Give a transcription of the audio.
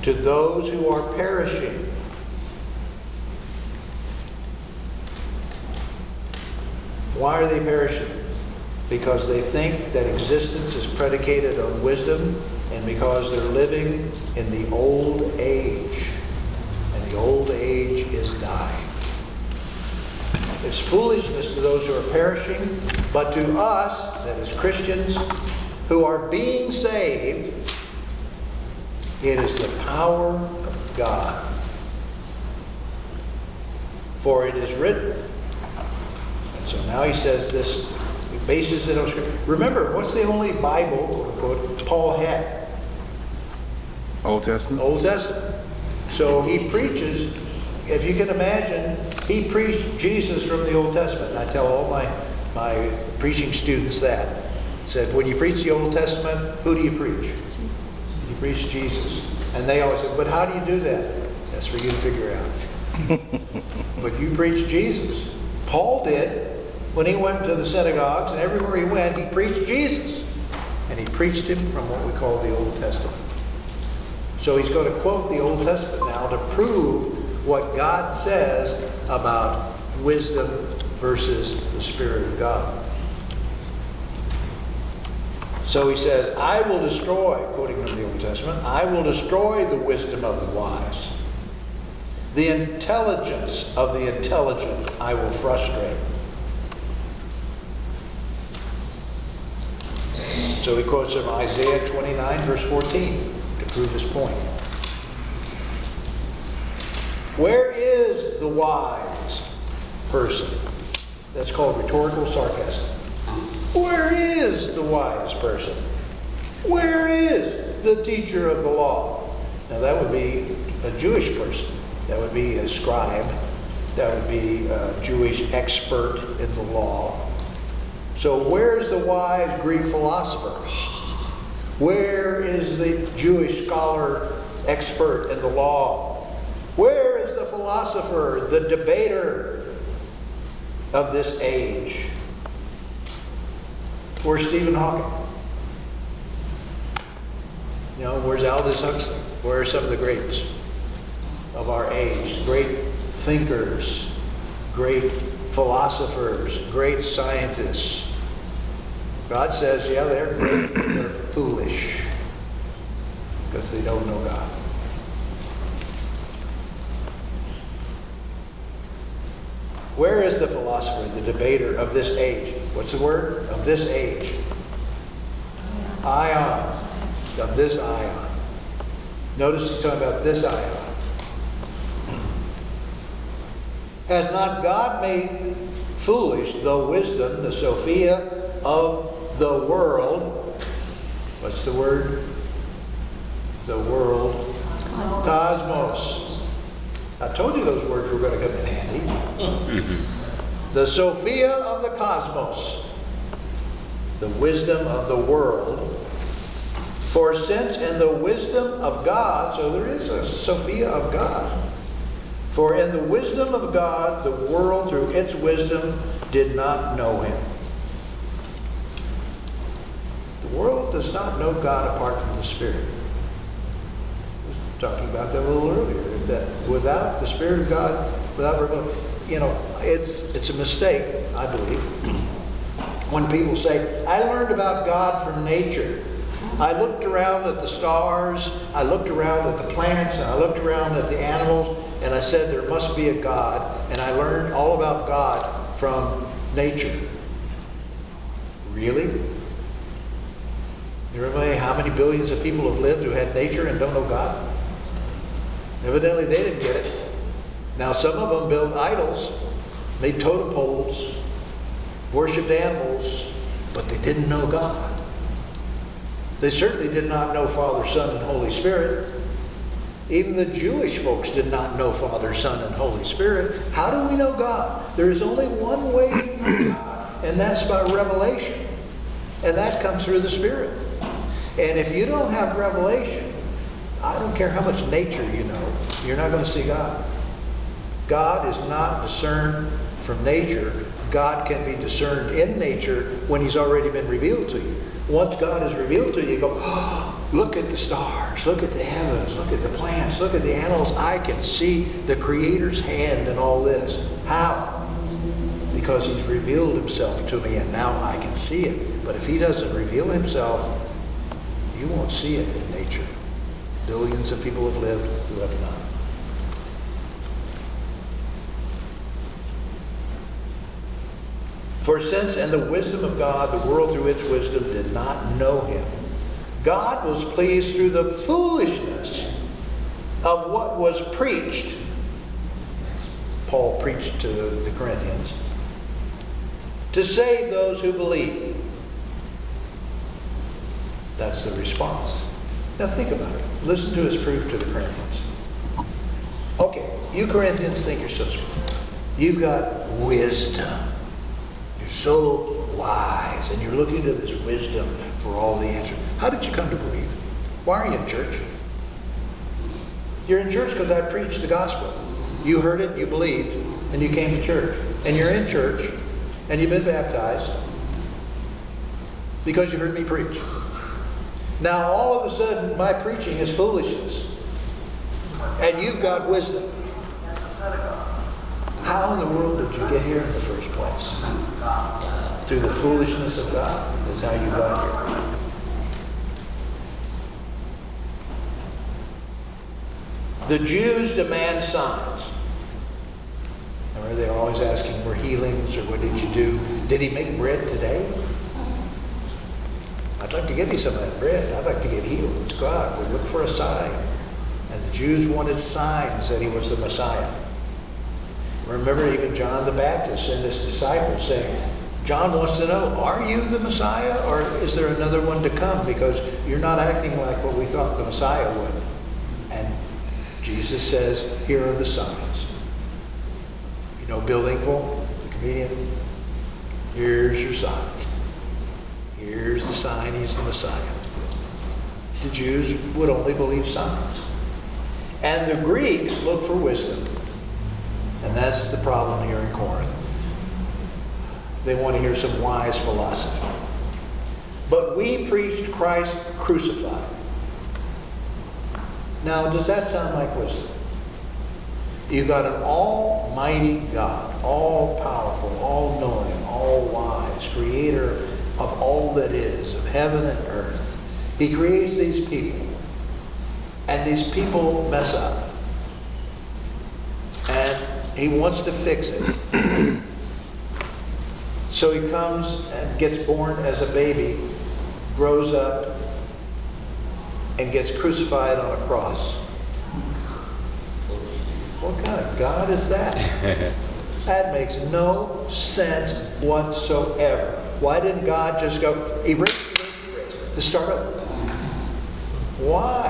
to those who are perishing. Why are they perishing? Because they think that existence is predicated on wisdom, and because they're living in the old age. And the old age is dying. It's foolishness to those who are perishing, but to us, that is Christians, who are being saved, it is the power of God. For it is written. And so now he says this, he bases it on Scripture. Remember, what's the only Bible, quote unquote, Paul had? Old Testament? Old Testament. So he preaches, if you can imagine, he preached Jesus from the Old Testament. I tell all my preaching students that. Said, when you preach the Old Testament, who do you preach? You preach Jesus. And they always say, but how do you do that? That's for you to figure out. But you preach Jesus. Paul did. When he went to the synagogues, and everywhere he went, he preached Jesus. And he preached him from what we call the Old Testament. So he's going to quote the Old Testament now to prove what God says about wisdom versus the Spirit of God. So he says, I will destroy, quoting from the Old Testament, I will destroy the wisdom of the wise. The intelligence of the intelligent I will frustrate. So he quotes from Isaiah 29, verse 14, to prove his point. Where is the wise person? That's called rhetorical sarcasm. Where is the wise person? Where is the teacher of the law? Now that would be a Jewish person. That would be a scribe. That would be a Jewish expert in the law. So where's the wise Greek philosopher? Where is the Jewish scholar expert in the law? Where is the philosopher, the debater of this age? Where's Stephen Hawking? You know, where's Aldous Huxley? Where are some of the greats of our age? Great thinkers, great philosophers, great scientists. God says, yeah, they're great, but they're foolish because they don't know God. Where is the philosopher, the debater of this age? What's the word? Of this age. Ion. Of this ion. Notice he's talking about this ion. Has not God made foolish the wisdom, the Sophia of the world? What's the word? The world. Cosmos. I told you those words were going to come in handy. The Sophia of the cosmos. The wisdom of the world. For since in the wisdom of God, so there is a Sophia of God. For in the wisdom of God, the world through its wisdom did not know him. The world does not know God apart from the Spirit. I was talking about that a little earlier. That without the Spirit of God, without revelation, you know, it's a mistake, I believe, when people say, I learned about God from nature. I looked around at the stars, I looked around at the planets, and I looked around at the animals, and I said there must be a God, and I learned all about God from nature. Really? You remember how many billions of people have lived who had nature and don't know God? Evidently they didn't get it. Now some of them built idols, made totem poles, worshipped animals, but they didn't know God. They certainly did not know Father, Son, and Holy Spirit. Even the Jewish folks did not know Father, Son, and Holy Spirit. How do we know God? There is only one way to know God, and that's by revelation. And that comes through the Spirit. And if you don't have revelation, I don't care how much nature you know, you're not going to see God. God is not discerned from nature. God can be discerned in nature when He's already been revealed to you. Once God is revealed to you, you go, oh, Look at the stars, look at the heavens, look at the plants, look at the animals. I can see the Creator's hand in all this. How? Because He's revealed Himself to me and now I can see it. But if He doesn't reveal Himself, you won't see it in nature. Billions of people have lived who have not. For since in the wisdom of God, the world through its wisdom did not know Him, God was pleased through the foolishness of what was preached. Paul preached to the Corinthians, to save those who believe. That's the response. Now think about it. Listen to his proof to the Corinthians. Okay, you Corinthians think you're so smart. You've got wisdom. You're so wise, and you're looking to this wisdom for all the answers. How did you come to believe? Why are you in church? You're in church because I preached the gospel. You heard it, you believed, and you came to church. And you're in church, and you've been baptized because you heard me preach. Now all of a sudden, my preaching is foolishness. And you've got wisdom. How in the world did you get here in the first place? Through the foolishness of God is how you got here. The Jews demand signs. Remember, they're always asking for healings, or what did you do? Did He make bread today? I'd like to get me some of that bread. I'd like to get healed. Let's go out. We'll look for a sign. And the Jews wanted signs that He was the Messiah. Remember, even John the Baptist and his disciples saying, John wants to know, are you the Messiah, or is there another one to come? Because you're not acting like what we thought the Messiah would. And Jesus says, here are the signs. You know Bill Engvall, the comedian? Here's your sign. Here's the sign He's the Messiah. The Jews would only believe signs. And the Greeks look for wisdom. And that's the problem here in Corinth. They want to hear some wise philosophy. But we preached Christ crucified. Now, does that sound like wisdom? You've got an almighty God, all-powerful, all-knowing, all-wise, creator of all that is, of heaven and earth. He creates these people. And these people mess up. And He wants to fix it. So He comes and gets born as a baby, grows up, and gets crucified on a cross. What kind of God is that? That makes no sense whatsoever. Why didn't God just go, erase, to start over? Why?